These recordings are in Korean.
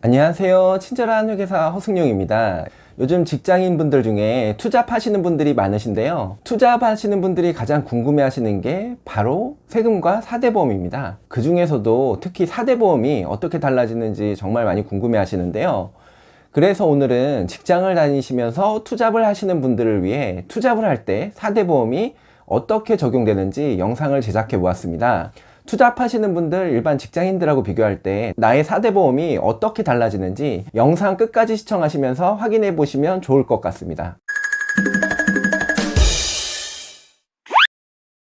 안녕하세요. 친절한 회계사 허승용입니다. 요즘 직장인분들 중에 투잡하시는 분들이 많으신데요. 투잡하시는 분들이 가장 궁금해 하시는 게 바로 세금과 4대 보험입니다. 그 중에서도 특히 4대 보험이 어떻게 달라지는지 정말 많이 궁금해 하시는데요. 그래서 오늘은 직장을 다니시면서 투잡을 하시는 분들을 위해 투잡을 할 때 4대 보험이 어떻게 적용되는지 영상을 제작해 보았습니다. 투잡하시는 분들, 일반 직장인들하고 비교할 때 나의 4대 보험이 어떻게 달라지는지 영상 끝까지 시청하시면서 확인해 보시면 좋을 것 같습니다.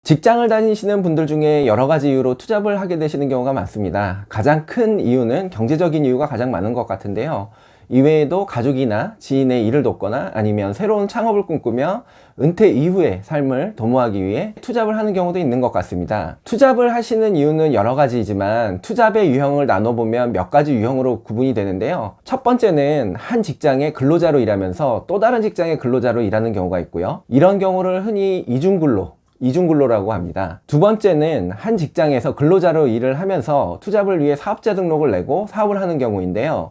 직장을 다니시는 분들 중에 여러 가지 이유로 투잡을 하게 되시는 경우가 많습니다. 가장 큰 이유는 경제적인 이유가 가장 많은 것 같은데요. 이외에도 가족이나 지인의 일을 돕거나 아니면 새로운 창업을 꿈꾸며 은퇴 이후의 삶을 도모하기 위해 투잡을 하는 경우도 있는 것 같습니다. 투잡을 하시는 이유는 여러 가지이지만 투잡의 유형을 나눠보면 몇 가지 유형으로 구분이 되는데요. 첫 번째는 한 직장의 근로자로 일하면서 또 다른 직장의 근로자로 일하는 경우가 있고요. 이런 경우를 흔히 이중근로라고 합니다. 두 번째는 한 직장에서 근로자로 일을 하면서 투잡을 위해 사업자 등록을 내고 사업을 하는 경우인데요.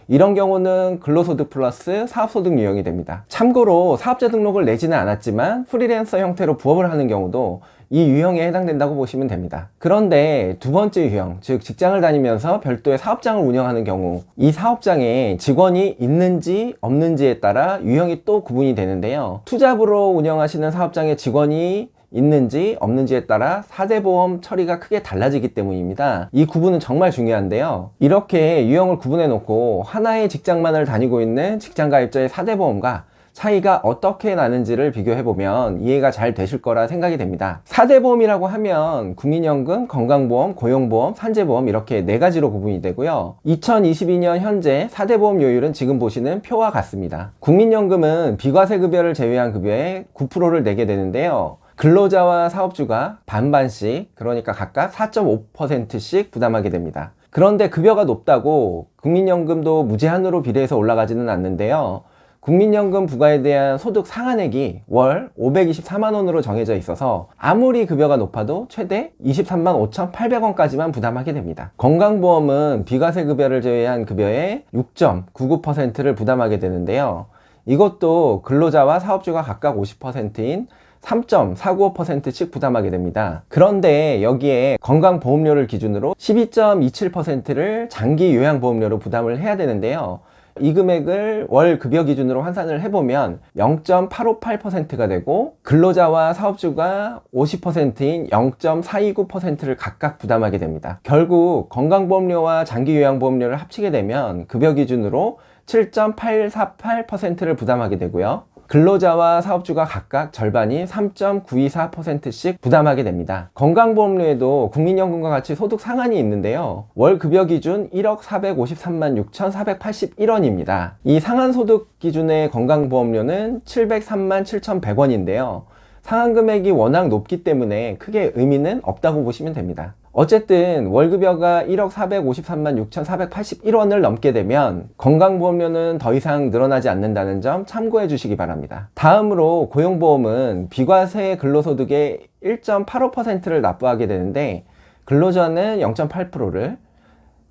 이런 경우는 근로소득 플러스 사업소득 유형이 됩니다. 참고로 사업자 등록을 내지는 않았지만 프리랜서 형태로 부업을 하는 경우도 이 유형에 해당된다고 보시면 됩니다. 그런데 두 번째 유형, 즉 직장을 다니면서 별도의 사업장을 운영하는 경우, 이 사업장에 직원이 있는지 없는지에 따라 유형이 또 구분이 되는데요. 투잡으로 운영하시는 사업장에 직원이 있는지 없는지에 따라 4대 보험 처리가 크게 달라지기 때문입니다. 이 구분은 정말 중요한데요. 이렇게 유형을 구분해 놓고 하나의 직장만을 다니고 있는 직장 가입자의 4대 보험과 차이가 어떻게 나는지를 비교해보면 이해가 잘 되실 거라 생각이 됩니다. 4대 보험이라고 하면 국민연금, 건강보험, 고용보험, 산재보험 이렇게 4가지로 구분이 되고요. 2022년 현재 4대 보험 요율은 지금 보시는 표와 같습니다. 국민연금은 비과세급여를 제외한 급여에 9%를 내게 되는데요. 근로자와 사업주가 반반씩, 그러니까 각각 4.5%씩 부담하게 됩니다. 그런데 급여가 높다고 국민연금도 무제한으로 비례해서 올라가지는 않는데요. 국민연금 부과에 대한 소득 상한액이 월 524만 원으로 정해져 있어서 아무리 급여가 높아도 최대 23만 5,800원까지만 부담하게 됩니다. 건강보험은 비과세 급여를 제외한 급여의 6.99%를 부담하게 되는데요. 이것도 근로자와 사업주가 각각 50%인 3.495%씩 부담하게 됩니다. 그런데 여기에 건강보험료를 기준으로 12.27%를 장기 요양보험료로 부담을 해야 되는데요. 이 금액을 월 급여 기준으로 환산을 해보면 0.858%가 되고 근로자와 사업주가 50%인 0.429%를 각각 부담하게 됩니다. 결국 건강보험료와 장기요양보험료를 합치게 되면 급여 기준으로 7.848%를 부담하게 되고요. 근로자와 사업주가 각각 절반인 3.924%씩 부담하게 됩니다. 건강보험료에도 국민연금과 같이 소득 상한이 있는데요. 월 급여 기준 1억 453만 6,481원입니다. 이 상한 소득 기준의 건강보험료는 703만 7,100원인데요. 상한 금액이 워낙 높기 때문에 크게 의미는 없다고 보시면 됩니다. 어쨌든 월급여가 1억 453만 6,481원을 넘게 되면 건강보험료는 더 이상 늘어나지 않는다는 점 참고해 주시기 바랍니다. 다음으로 고용보험은 비과세 근로소득의 1.85%를 납부하게 되는데 근로자는 0.8%를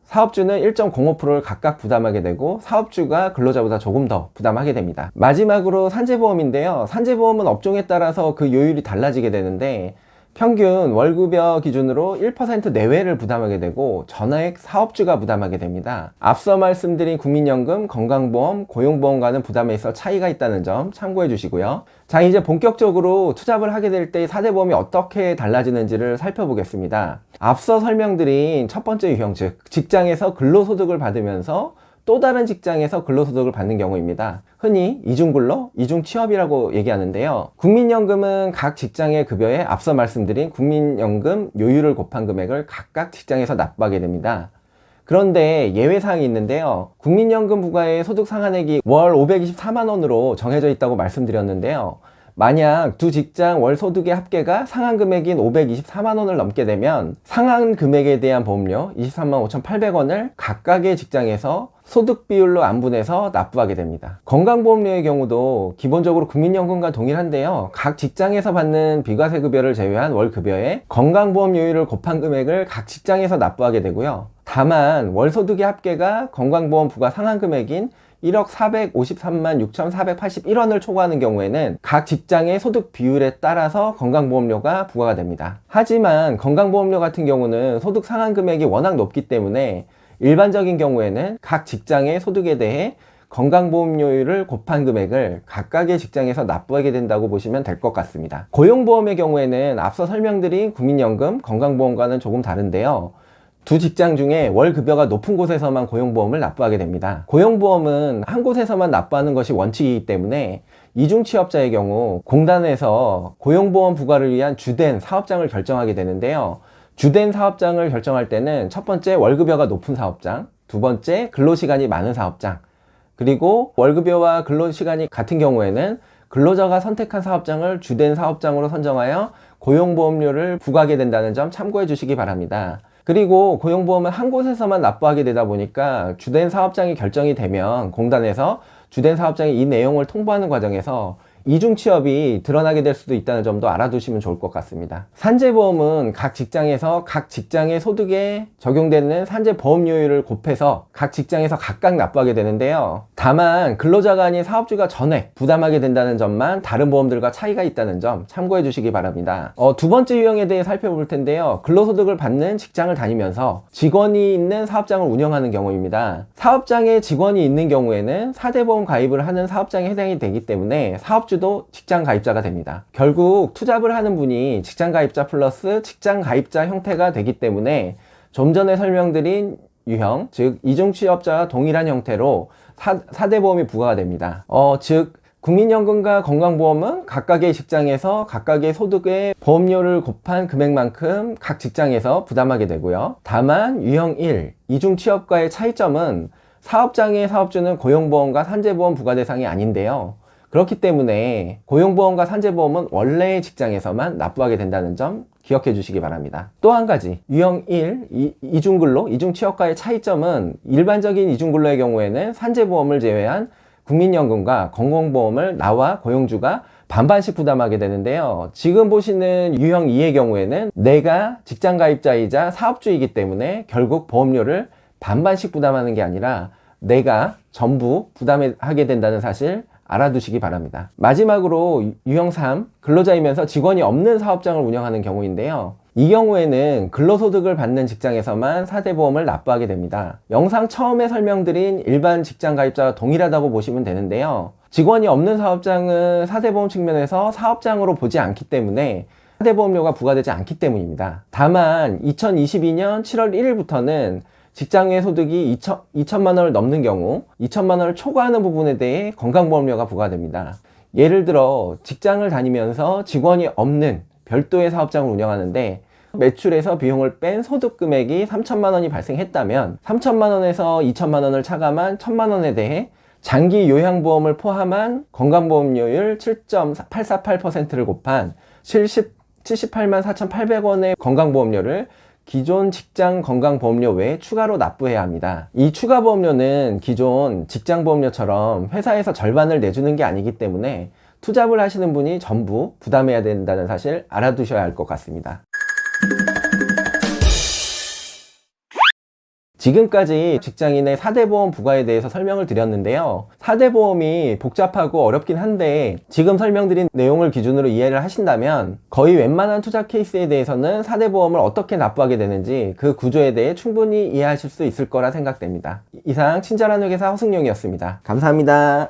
사업주는 1.05%를 각각 부담하게 되고 사업주가 근로자보다 조금 더 부담하게 됩니다. 마지막으로 산재보험인데요. 산재보험은 업종에 따라서 그 요율이 달라지게 되는데 평균 월급여 기준으로 1% 내외를 부담하게 되고 전액 사업주가 부담하게 됩니다. 앞서 말씀드린 국민연금, 건강보험, 고용보험과는 부담에 있어 차이가 있다는 점 참고해 주시고요. 자, 이제 본격적으로 투잡을 하게 될 때 4대 보험이 어떻게 달라지는지를 살펴보겠습니다. 앞서 설명드린 첫 번째 유형, 즉 직장에서 근로소득을 받으면서 또 다른 직장에서 근로소득을 받는 경우입니다. 흔히 이중근로, 이중취업이라고 얘기하는데요. 국민연금은 각 직장의 급여에 앞서 말씀드린 국민연금 요율을 곱한 금액을 각각 직장에서 납부하게 됩니다. 그런데 예외사항이 있는데요. 국민연금 부과의 소득 상한액이 월 524만 원으로 정해져 있다고 말씀드렸는데요. 만약 두 직장 월 소득의 합계가 상한 금액인 524만 원을 넘게 되면 상한 금액에 대한 보험료 23만 5,800원을 각각의 직장에서 소득 비율로 안분해서 납부하게 됩니다. 건강보험료의 경우도 기본적으로 국민연금과 동일한데요. 각 직장에서 받는 비과세급여를 제외한 월급여에 건강보험료율을 곱한 금액을 각 직장에서 납부하게 되고요. 다만 월소득의 합계가 건강보험 부과 상한 금액인 1억 453만 6,481원을 초과하는 경우에는 각 직장의 소득 비율에 따라서 건강보험료가 부과가 됩니다. 하지만 건강보험료 같은 경우는 소득 상한 금액이 워낙 높기 때문에 일반적인 경우에는 각 직장의 소득에 대해 건강보험료율을 곱한 금액을 각각의 직장에서 납부하게 된다고 보시면 될 것 같습니다. 고용보험의 경우에는 앞서 설명드린 국민연금, 건강보험과는 조금 다른데요. 두 직장 중에 월급여가 높은 곳에서만 고용보험을 납부하게 됩니다. 고용보험은 한 곳에서만 납부하는 것이 원칙이기 때문에 이중취업자의 경우 공단에서 고용보험 부과를 위한 주된 사업장을 결정하게 되는데요. 주된 사업장을 결정할 때는 첫 번째 월급여가 높은 사업장, 두 번째 근로시간이 많은 사업장, 그리고 월급여와 근로시간이 같은 경우에는 근로자가 선택한 사업장을 주된 사업장으로 선정하여 고용보험료를 부과하게 된다는 점 참고해 주시기 바랍니다. 그리고 고용보험은 한 곳에서만 납부하게 되다 보니까 주된 사업장이 결정이 되면 공단에서 주된 사업장이 이 내용을 통보하는 과정에서 이중취업이 드러나게 될 수도 있다는 점도 알아두시면 좋을 것 같습니다. 산재보험은 각 직장에서 각 직장의 소득에 적용되는 산재보험료율을 곱해서 각 직장에서 각각 납부하게 되는데요. 다만 근로자가 아닌 사업주가 전액 부담하게 된다는 점만 다른 보험들과 차이가 있다는 점 참고해 주시기 바랍니다. 두 번째 유형에 대해 살펴볼 텐데요. 근로소득을 받는 직장을 다니면서 직원이 있는 사업장을 운영하는 경우입니다. 사업장에 직원이 있는 경우에는 사대보험 가입을 하는 사업장에 해당이 되기 때문에 사업주도 직장 가입자가 됩니다. 결국 투잡을 하는 분이 직장 가입자 플러스 직장 가입자 형태가 되기 때문에 좀 전에 설명드린 유형, 즉 이중취업자와 동일한 형태로 사대보험이 부과가 됩니다. 즉 국민연금과 건강보험은 각각의 직장에서 각각의 소득의 보험료를 곱한 금액만큼 각 직장에서 부담하게 되고요. 다만 유형 1, 이중취업과의 차이점은 사업장의 사업주는 고용보험과 산재보험 부과 대상이 아닌데요. 그렇기 때문에 고용보험과 산재보험은 원래의 직장에서만 납부하게 된다는 점 기억해 주시기 바랍니다. 또 한 가지, 유형 1, 이중근로, 이중취업과의 차이점은 일반적인 이중근로의 경우에는 산재보험을 제외한 국민연금과 건강보험을 나와 고용주가 반반씩 부담하게 되는데요. 지금 보시는 유형 2의 경우에는 내가 직장 가입자이자 사업주이기 때문에 결국 보험료를 반반씩 부담하는 게 아니라 내가 전부 부담하게 된다는 사실 알아두시기 바랍니다. 마지막으로 유형 3, 근로자이면서 직원이 없는 사업장을 운영하는 경우인데요. 이 경우에는 근로소득을 받는 직장에서만 사대보험을 납부하게 됩니다. 영상 처음에 설명드린 일반 직장 가입자와 동일하다고 보시면 되는데요. 직원이 없는 사업장은 사대보험 측면에서 사업장으로 보지 않기 때문에 사대보험료가 부과되지 않기 때문입니다. 다만 2022년 7월 1일부터는 직장의 소득이 2천만 원을 넘는 경우 2천만 원을 초과하는 부분에 대해 건강보험료가 부과됩니다. 예를 들어 직장을 다니면서 직원이 없는 별도의 사업장을 운영하는데 매출에서 비용을 뺀 소득 금액이 3천만 원이 발생했다면 3천만 원에서 2천만 원을 차감한 1천만 원에 대해 장기 요양보험을 포함한 건강보험료율 7.848%를 곱한 78만 4,800원의 건강보험료를 기존 직장 건강보험료 외에 추가로 납부해야 합니다. 이 추가 보험료는 기존 직장보험료처럼 회사에서 절반을 내주는 게 아니기 때문에 투잡을 하시는 분이 전부 부담해야 된다는 사실 알아두셔야 할 것 같습니다. 지금까지 직장인의 사대보험 부과에 대해서 설명을 드렸는데요. 사대보험이 복잡하고 어렵긴 한데 지금 설명드린 내용을 기준으로 이해를 하신다면 거의 웬만한 투잡 케이스에 대해서는 사대보험을 어떻게 납부하게 되는지 그 구조에 대해 충분히 이해하실 수 있을 거라 생각됩니다. 이상 친절한 회계사 허승용이었습니다. 감사합니다.